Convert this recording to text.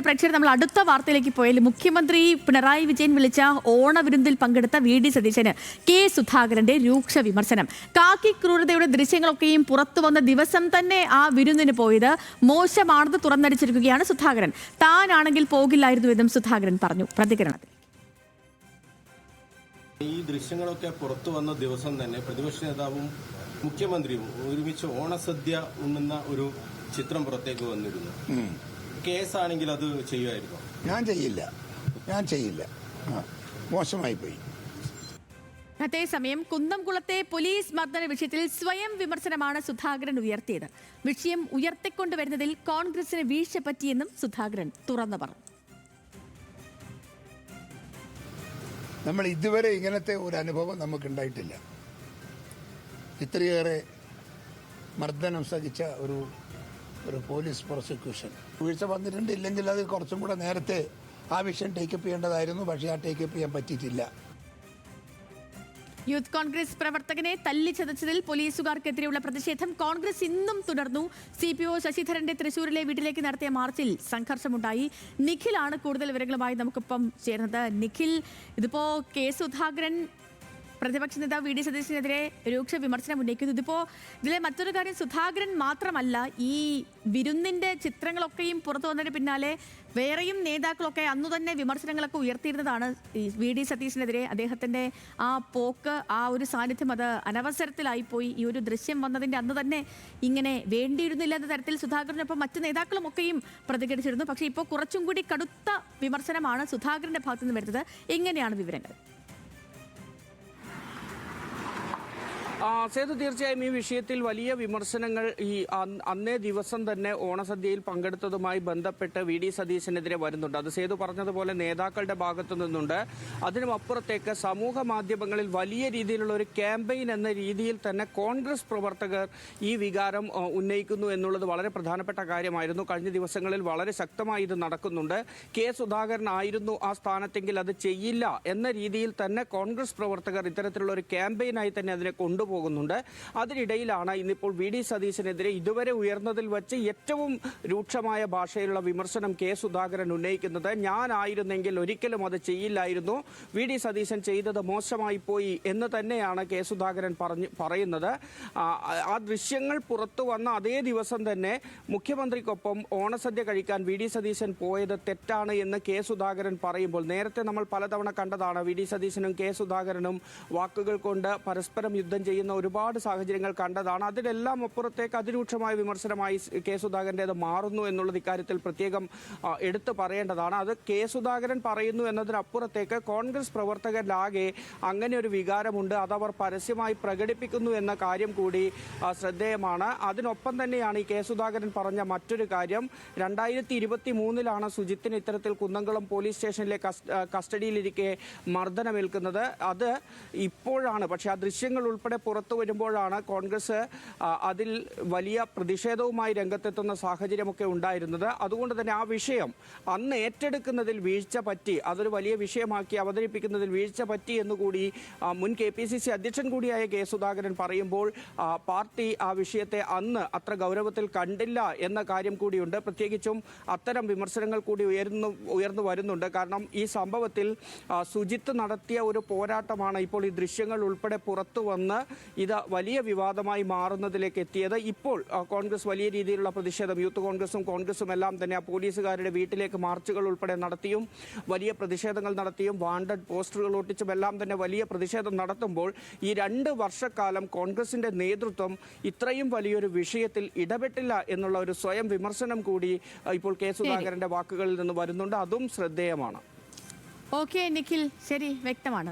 പ്രേക്ഷകർ നമ്മൾ അടുത്ത വാർത്തയിലേക്ക് പോയാൽ മുഖ്യമന്ത്രി പിണറായി വിജയൻ വിളിച്ച ഓണവിരുന്നിൽ പങ്കെടുത്ത വി.ഡി. സതീശന് കെ. സുധാകരന്റെ രൂക്ഷ വിമർശനം. കാക്കി ക്രൂരതയുടെ ദൃശ്യങ്ങളൊക്കെയും പുറത്തു വന്ന ദിവസം തന്നെ ആ വിരുന്നിന് പോയത് മോശമാണെന്ന് തുറന്നടിച്ചിരിക്കുകയാണ് സുധാകരൻ. താനാണെങ്കിൽ പോകില്ലായിരുന്നുവെന്നും സുധാകരൻ പറഞ്ഞു. പ്രതികരണത്തിൽ ഈ ദൃശ്യങ്ങളൊക്കെ പുറത്തു വന്ന ദിവസം തന്നെ പ്രതിപക്ഷ നേതാവും മുഖ്യമന്ത്രിയും ഒരുമിച്ച് ഓണസദ്യ ഉണ്ണുന്ന ഒരു ചിത്രം പുറത്തേക്ക് വന്നിരുന്നു. കേസാണെങ്കിൽ അത് ചെയ്യുമായിരുന്നു? ഞാൻ ചെയ്യില്ല. മോശമായി പോയി. അതേസമയം കുന്നംകുളത്തെ പോലീസ് മർദ്ദന വിഷയത്തിൽ സ്വയം വിമർശനമാണ് സുധാകരൻ ഉയർത്തിയത്. വിഷയം ഉയർത്തിക്കൊണ്ടുവരുന്നതിൽ കോൺഗ്രസിന് വീഴ്ച പറ്റിയെന്നും സുധാകരൻ തുറന്നു പറഞ്ഞു. നമ്മൾ ഇതുവരെ ഇങ്ങനത്തെ ഒരു അനുഭവം നമുക്കുണ്ടായിട്ടില്ല. ഇത്രയേറെ മർദ്ദനം സഹിച്ച ഒരു പോലീസ് പ്രോസിക്യൂഷൻ വീഴ്ച വന്നിട്ടുണ്ട്. ഇല്ലെങ്കിൽ അത് കുറച്ചും കൂടെ നേരത്തെ ആ വിഷയം ടേക്കപ്പ് ചെയ്യേണ്ടതായിരുന്നു. പക്ഷേ ആ ടേക്കപ്പ് ചെയ്യാൻ പറ്റിയിട്ടില്ല. യൂത്ത് കോൺഗ്രസ് പ്രവർത്തകനെ തല്ലിച്ചതച്ചതിൽ പോലീസുകാർക്കെതിരെയുള്ള പ്രതിഷേധം കോൺഗ്രസ് ഇന്നും തുടർന്നു. CPO ശശിധരന്റെ തൃശൂരിലെ വീട്ടിലേക്ക് നടത്തിയ മാർച്ചിൽ സംഘർഷമുണ്ടായി. നിഖിലാണ് കൂടുതൽ വിവരങ്ങളുമായി നമുക്കിപ്പം ചേർന്നത്. നിഖിൽ, ഇതിപ്പോ കെ. സുധാകരൻ പ്രതിപക്ഷ നേതാവ് വി.ഡി. സതീശനെതിരെ രൂക്ഷ വിമർശനം ഉന്നയിക്കുന്നു. ഇതിലെ മറ്റൊരു കാര്യം, സുധാകരൻ മാത്രമല്ല, ഈ വിരുന്നിന്റെ ചിത്രങ്ങളൊക്കെയും പുറത്തു വന്നതിന് പിന്നാലെ വേറെയും നേതാക്കളൊക്കെ അന്നു തന്നെ വിമർശനങ്ങളൊക്കെ ഉയർത്തിയിരുന്നതാണ് വി.ഡി. സതീശനെതിരെ. അദ്ദേഹത്തിന്റെ ആ പോക്ക്, ആ ഒരു സാന്നിധ്യം, അത് അനവസരത്തിലായിപ്പോയി. ഈ ഒരു ദൃശ്യം വന്നതിന്റെ അന്ന് തന്നെ ഇങ്ങനെ വേണ്ടിയിരുന്നില്ല എന്ന തരത്തിൽ സുധാകരനൊപ്പം മറ്റു നേതാക്കളും ഒക്കെയും പ്രതികരിച്ചിരുന്നു. പക്ഷേ ഇപ്പോൾ കുറച്ചും കൂടി കടുത്ത വിമർശനമാണ് സുധാകരന്റെ ഭാഗത്തുനിന്ന് വരുന്നത്. എങ്ങനെയാണ് വിവരങ്ങൾ? സേതു, തീർച്ചയായും ഈ വിഷയത്തിൽ വലിയ വിമർശനങ്ങൾ ഈ അന്നേ ദിവസം തന്നെ ഓണസദ്യയിൽ പങ്കെടുത്തതുമായി ബന്ധപ്പെട്ട് വി.ഡി. സതീശനെതിരെ വരുന്നുണ്ട്. അത് സേതു പറഞ്ഞതുപോലെ നേതാക്കളുടെ ഭാഗത്തു നിന്നുണ്ട്. അതിനുമപ്പുറത്തേക്ക് സമൂഹ മാധ്യമങ്ങളിൽ വലിയ രീതിയിലുള്ള ഒരു ക്യാമ്പയിൻ എന്ന രീതിയിൽ തന്നെ കോൺഗ്രസ് പ്രവർത്തകർ ഈ വികാരം ഉന്നയിക്കുന്നു എന്നുള്ളത് വളരെ പ്രധാനപ്പെട്ട കാര്യമായിരുന്നു. കഴിഞ്ഞ ദിവസങ്ങളിൽ വളരെ ശക്തമായി ഇത് നടക്കുന്നുണ്ട്. കെ. സുധാകരൻ ആയിരുന്നു ആ സ്ഥാനത്തെങ്കിൽ അത് ചെയ്യില്ല എന്ന രീതിയിൽ തന്നെ കോൺഗ്രസ് പ്രവർത്തകർ ഇത്തരത്തിലുള്ള ഒരു ക്യാമ്പയിനായി തന്നെ അതിനെ കൊണ്ടുപോകുന്നുണ്ട്. അതിനിടയിലാണ് ഇന്നിപ്പോൾ വി.ഡി. സതീശനെതിരെ ഇതുവരെ ഉയർന്നതിൽ വെച്ച് ഏറ്റവും രൂക്ഷമായ ഭാഷയിലുള്ള വിമർശനം കെ. സുധാകരൻ ഉന്നയിക്കുന്നത്. ഞാനായിരുന്നെങ്കിൽ ഒരിക്കലും അത് ചെയ്യില്ലായിരുന്നു, വി.ഡി. സതീശൻ ചെയ്തത് മോശമായി പോയി എന്ന് തന്നെയാണ് കെ. സുധാകരൻ പറയുന്നത്. ആ ദൃശ്യങ്ങൾ പുറത്തു വന്ന അതേ ദിവസം തന്നെ മുഖ്യമന്ത്രിക്കൊപ്പം ഓണസദ്യ കഴിക്കാൻ വി.ഡി. സതീശൻ പോയത് തെറ്റാണ് എന്ന് കെ. സുധാകരൻ പറയുമ്പോൾ, നേരത്തെ നമ്മൾ പലതവണ കണ്ടതാണ് വി.ഡി. സതീശനും കെ. സുധാകരനും വാക്കുകൾ കൊണ്ട് പരസ്പരം യുദ്ധം ചെയ്യുന്ന ഒരുപാട് സാഹചര്യങ്ങൾ കണ്ടതാണ്. അതിനെല്ലാം അപ്പുറത്തേക്ക് അതിരൂക്ഷമായ വിമർശനമായി കെ. സുധാകരൻ്റേത് മാറുന്നു എന്നുള്ളത് ഇക്കാര്യത്തിൽ പ്രത്യേകം എടുത്തു പറയേണ്ടതാണ്. അത് കെ. സുധാകരൻ പറയുന്നു എന്നതിനപ്പുറത്തേക്ക് കോൺഗ്രസ് പ്രവർത്തകരിലാകെ അങ്ങനെ ഒരു വികാരമുണ്ട്. അതവർ പരസ്യമായി പ്രകടിപ്പിക്കുന്നു എന്ന കാര്യം കൂടി ശ്രദ്ധേയമാണ്. അതിനൊപ്പം തന്നെയാണ് ഈ കെ. സുധാകരൻ പറഞ്ഞ മറ്റൊരു കാര്യം. 2023 സുജിത്തിന് ഇത്തരത്തിൽ കുന്നംകുളം പോലീസ് സ്റ്റേഷനിലെ കസ്റ്റഡിയിലിരിക്കെ മർദ്ദനമേൽക്കുന്നത്. അത് ഇപ്പോഴാണ്, പക്ഷേ ആ ദൃശ്യങ്ങൾ ഉൾപ്പെടെ പുറത്തു വരുമ്പോഴാണ് കോൺഗ്രസ് അതിൽ വലിയ പ്രതിഷേധവുമായി രംഗത്തെത്തുന്ന സാഹചര്യമൊക്കെ ഉണ്ടായിരുന്നത്. അതുകൊണ്ട് തന്നെ ആ വിഷയം അന്ന് ഏറ്റെടുക്കുന്നതിൽ വീഴ്ച പറ്റി, അതൊരു വലിയ വിഷയമാക്കി അവതരിപ്പിക്കുന്നതിൽ വീഴ്ച പറ്റി എന്നുകൂടി മുൻ KPCC അധ്യക്ഷൻ കൂടിയായ കെ. സുധാകരൻ പറയുമ്പോൾ പാർട്ടി ആ വിഷയത്തെ അന്ന് അത്ര ഗൗരവത്തിൽ കണ്ടില്ല എന്ന കാര്യം കൂടിയുണ്ട്. പ്രത്യേകിച്ചും അത്തരം വിമർശനങ്ങൾ കൂടി ഉയർന്നു വരുന്നുണ്ട്. കാരണം ഈ സംഭവത്തിൽ സുജിത്ത് നടത്തിയ ഒരു പോരാട്ടമാണ് ഇപ്പോൾ ഈ ദൃശ്യങ്ങൾ ഉൾപ്പെടെ പുറത്തു വന്ന് ഇത് വലിയ വിവാദമായി മാറുന്നതിലേക്ക് എത്തിയത്. ഇപ്പോൾ കോൺഗ്രസ് വലിയ രീതിയിലുള്ള പ്രതിഷേധം, യൂത്ത് കോൺഗ്രസും എല്ലാം തന്നെ ആ പോലീസുകാരുടെ വീട്ടിലേക്ക് മാർച്ചുകൾ ഉൾപ്പെടെ നടത്തിയും വലിയ പ്രതിഷേധങ്ങൾ നടത്തിയും വാണ്ടഡ് പോസ്റ്ററുകൾ ഒട്ടിച്ചും എല്ലാം തന്നെ വലിയ പ്രതിഷേധം നടത്തുമ്പോൾ ഈ 2 വർഷക്കാലം കോൺഗ്രസിന്റെ നേതൃത്വം ഇത്രയും വലിയൊരു വിഷയത്തിൽ ഇടപെട്ടില്ല എന്നുള്ള ഒരു സ്വയം വിമർശനം കൂടി ഇപ്പോൾ കെ. സുധാകരന്റെ വാക്കുകളിൽ നിന്ന് വരുന്നുണ്ട്. അതും ശ്രദ്ധേയമാണ്. ഓക്കെ നിഖിൽ, ശരി, വ്യക്തമാണ്.